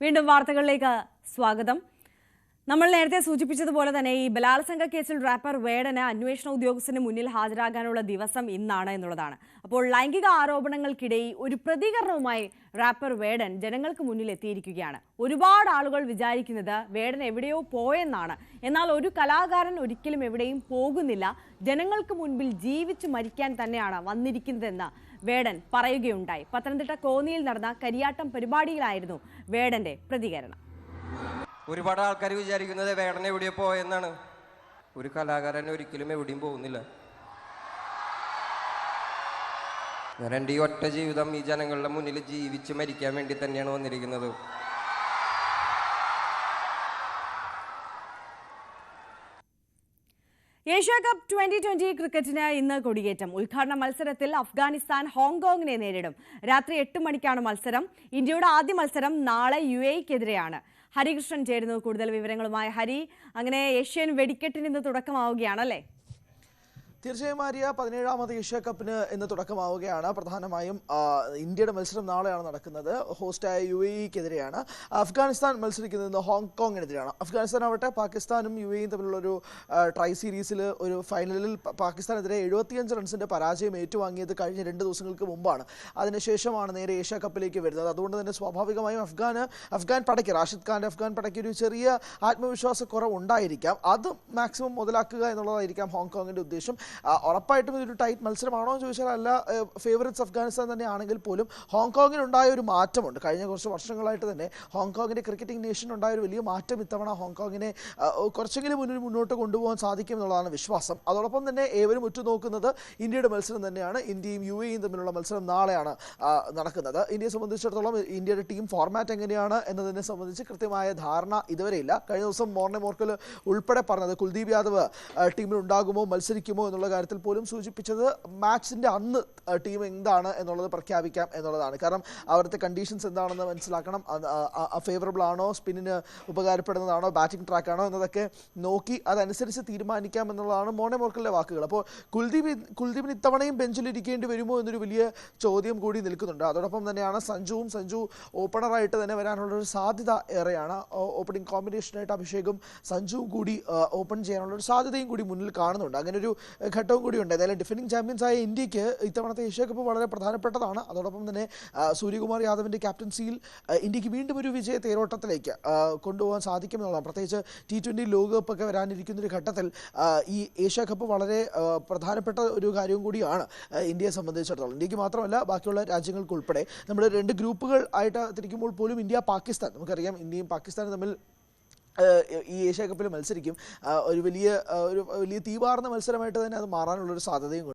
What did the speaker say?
വീണ്ടും വാർത്തകളിലേക്ക് സ്വാഗതം. നമ്മൾ നേരത്തെ സൂചിപ്പിച്ചതുപോലെ തന്നെ ഈ ബലാത്സംഗ കേസിൽ റാപ്പർ വേടന് അന്വേഷണ ഉദ്യോഗസ്ഥന് മുന്നിൽ ഹാജരാകാനുള്ള ദിവസം ഇന്നാണ് എന്നുള്ളതാണ്. അപ്പോൾ ലൈംഗിക ആരോപണങ്ങൾക്കിടയിൽ ഒരു പ്രതികരണവുമായി റാപ്പർ വേടൻ ജനങ്ങൾക്ക് മുന്നിൽ എത്തിയിരിക്കുകയാണ്. ഒരുപാട് ആളുകൾ വിചാരിക്കുന്നത് വേടൻ എവിടെയോ പോയെന്നാണ്. എന്നാൽ ഒരു കലാകാരൻ ഒരിക്കലും എവിടെയും പോകുന്നില്ല, ജനങ്ങൾക്ക് മുൻപിൽ ജീവിച്ചു മരിക്കാൻ തന്നെയാണ് വന്നിരിക്കുന്നതെന്ന് വേടൻ പറയുകയുണ്ടായി. പത്തനംതിട്ട കോന്നിയിൽ നടന്ന കരിയാട്ടം പരിപാടിയിലായിരുന്നു വേടന്റെ പ്രതികരണം. ഒരുപാട് ആൾക്കാർ വിചാരിക്കുന്നത് വേടൻ എവിടെയോ പോയെന്നാണ്. ഒരു കലാകാരൻ ഒരിക്കലും എവിടെയും പോകുന്നില്ല. ഞാൻ എൻ്റെ ഈ ഒറ്റ ജീവിതം ഈ ജനങ്ങളുടെ മുന്നിൽ ജീവിച്ച് മരിക്കാൻ വേണ്ടി തന്നെയാണ് വന്നിരിക്കുന്നത്. ഏഷ്യ കപ്പ് 2020 ക്രിക്കറ്റിന് ഇന്ന് കൊടിയേറ്റം. ഉദ്ഘാടന മത്സരത്തിൽ അഫ്ഗാനിസ്ഥാൻ ഹോങ്കോങ്ങിനെ നേരിടും. രാത്രി 8 മണിക്കാണ് മത്സരം. ഇന്ത്യയുടെ ആദ്യ മത്സരം നാളെ UAE-ക്കെതിരെയാണ്. ഹരികൃഷ്ണൻ ചേരുന്നു കൂടുതൽ വിവരങ്ങളുമായി. ഹരി, അങ്ങനെ ഏഷ്യൻ വെടിക്കെട്ടിന് ഇന്ന് തുടക്കമാവുകയാണല്ലേ? തീർച്ചയായും ആര്യ, 17ാമത് ഏഷ്യ കപ്പിന് ഇന്ന് തുടക്കമാവുകയാണ്. പ്രധാനമായും ഇന്ത്യയുടെ മത്സരം നാളെയാണ് നടക്കുന്നത്. ഹോസ്റ്റായ UAE-ക്കെതിരെയാണ്. അഫ്ഗാനിസ്ഥാൻ മത്സരിക്കുന്നത് ഹോങ്കോങ്ങിനെതിരെയാണ്. അഫ്ഗാനിസ്ഥാൻ ആവട്ടെ പാകിസ്ഥാനും UAE-യും തമ്മിലുള്ളൊരു ട്രൈ സീരീസിൽ ഒരു ഫൈനലിൽ പാകിസ്ഥാനെതിരെ 75 റൺസിൻ്റെ പരാജയം ഏറ്റുവാങ്ങിയത് കഴിഞ്ഞ 2 ദിവസങ്ങൾക്ക് മുമ്പാണ്. അതിനുശേഷമാണ് നേരെ ഏഷ്യ കപ്പിലേക്ക് വരുന്നത്. അതുകൊണ്ട് തന്നെ സ്വാഭാവികമായും അഫ്ഗാൻ പടയ്ക്ക് റാഷിദ് ഖാൻ്റെ അഫ്ഗാൻ പടയ്ക്ക് ഒരു ചെറിയ ആത്മവിശ്വാസക്കുറവ് ഉണ്ടായിരിക്കാം. അത് മാക്സിമം മുതലാക്കുക എന്നുള്ളതായിരിക്കാം ഹോങ്കോങ്ങിൻ്റെ ഉദ്ദേശം. ഉറപ്പായിട്ടും ഇതൊരു ടൈറ്റ് മത്സരമാണോ എന്ന് ചോദിച്ചാൽ അല്ല. ഫേവറേറ്റ്സ് അഫ്ഗാനിസ്ഥാൻ തന്നെയാണെങ്കിൽ പോലും ഹോങ്കോങ്ങിനുണ്ടായ ഒരു മാറ്റമുണ്ട്. കഴിഞ്ഞ കുറച്ച് വർഷങ്ങളായിട്ട് തന്നെ ഹോങ്കോങ്ങിൻ്റെ ക്രിക്കറ്റിംഗ് നേഷനുണ്ടായ ഒരു വലിയ മാറ്റം ഇത്തവണ ഹോങ്കോങ്ങിനെ കുറച്ചെങ്കിലും മുന്നോട്ട് കൊണ്ടുപോകാൻ സാധിക്കും എന്നുള്ളതാണ് വിശ്വാസം. അതോടൊപ്പം തന്നെ ഏവരും ഉറ്റുനോക്കുന്നത് ഇന്ത്യയുടെ മത്സരം തന്നെയാണ്. ഇന്ത്യയും UAE-യും തമ്മിലുള്ള മത്സരം നാളെയാണ് നടക്കുന്നത്. ഇന്ത്യയെ സംബന്ധിച്ചിടത്തോളം ഇന്ത്യയുടെ ടീം ഫോർമാറ്റ് എങ്ങനെയാണ് എന്നതിനെ സംബന്ധിച്ച് കൃത്യമായ ധാരണ ഇതുവരെയില്ല. കഴിഞ്ഞ ദിവസം മോർനെ മോർക്കൽ ഉൾപ്പെടെ പറഞ്ഞത് കുൽദീപ് യാദവ് ടീമിൽ ഉണ്ടാകുമോ, മത്സരിക്കുമോ എന്നുള്ള കാര്യത്തിൽ പോലും സൂചിപ്പിച്ചത് മാച്ചിൻ്റെ അന്ന് ടീം എന്താണ് എന്നുള്ളത് പ്രഖ്യാപിക്കാം എന്നുള്ളതാണ്. കാരണം അവിടുത്തെ കണ്ടീഷൻസ് എന്താണെന്ന് മനസ്സിലാക്കണം. ഫേവറബിൾ ആണോ, സ്പിന്നിന് ഉപകാരപ്പെടുന്നതാണോ, ബാറ്റിംഗ് ട്രാക്കാണോ എന്നതൊക്കെ നോക്കി അതനുസരിച്ച് തീരുമാനിക്കാം എന്നുള്ളതാണ് മോർനെ മോർക്കലിൻ്റെ വാക്കുകൾ. അപ്പോൾ കുൽദീപിന് ഇത്തവണയും ബെഞ്ചിലിരിക്കേണ്ടി വരുമോ എന്നൊരു വലിയ ചോദ്യം കൂടി നിൽക്കുന്നുണ്ട്. അതോടൊപ്പം തന്നെയാണ് സഞ്ജു ഓപ്പണറായിട്ട് തന്നെ വരാനുള്ളൊരു സാധ്യത ഏറെയാണ്. ഓപ്പണിംഗ് കോമ്പിനേഷനായിട്ട് അഭിഷേകും സഞ്ജുവും കൂടി ഓപ്പൺ ചെയ്യാനുള്ളൊരു സാധ്യതയും കൂടി മുന്നിൽ കാണുന്നുണ്ട്. അങ്ങനെ ഒരു ഘട്ടവും കൂടിയുണ്ട്. ഏതായാലും ഡിഫൻഡിംഗ് ചാമ്പ്യൻസായ ഇന്ത്യക്ക് ഇത്തവണത്തെ ഏഷ്യ കപ്പ് വളരെ പ്രധാനപ്പെട്ടതാണ്. അതോടൊപ്പം തന്നെ സൂര്യകുമാർ യാദവിൻ്റെ ക്യാപ്റ്റൻസിയിൽ ഇന്ത്യക്ക് വീണ്ടും ഒരു വിജയ തേരോട്ടത്തിലേക്ക് കൊണ്ടുപോകാൻ സാധിക്കുമെന്നുള്ളതാണ്. പ്രത്യേകിച്ച് T20 ലോകകപ്പ് ഒക്കെ വരാനിരിക്കുന്നൊരു ഘട്ടത്തിൽ ഈ ഏഷ്യ കപ്പ് വളരെ പ്രധാനപ്പെട്ട ഒരു കാര്യവും കൂടിയാണ് ഇന്ത്യയെ സംബന്ധിച്ചിടത്തോളം. ഇന്ത്യക്ക് മാത്രമല്ല ബാക്കിയുള്ള രാജ്യങ്ങൾക്ക് ഉൾപ്പെടെ. നമ്മൾ 2 ഗ്രൂപ്പുകൾ ആയിട്ട് തിരിക്കുമ്പോൾ പോലും ഇന്ത്യ പാകിസ്ഥാൻ, നമുക്കറിയാം ഇന്ത്യയും പാകിസ്ഥാനും തമ്മിൽ ഈ ഏഷ്യ കപ്പിൽ മത്സരിക്കും. ഒരു വലിയ തീവാർന്ന മത്സരമായിട്ട് തന്നെ അത് മാറാനുള്ളൊരു സാധ്യതയും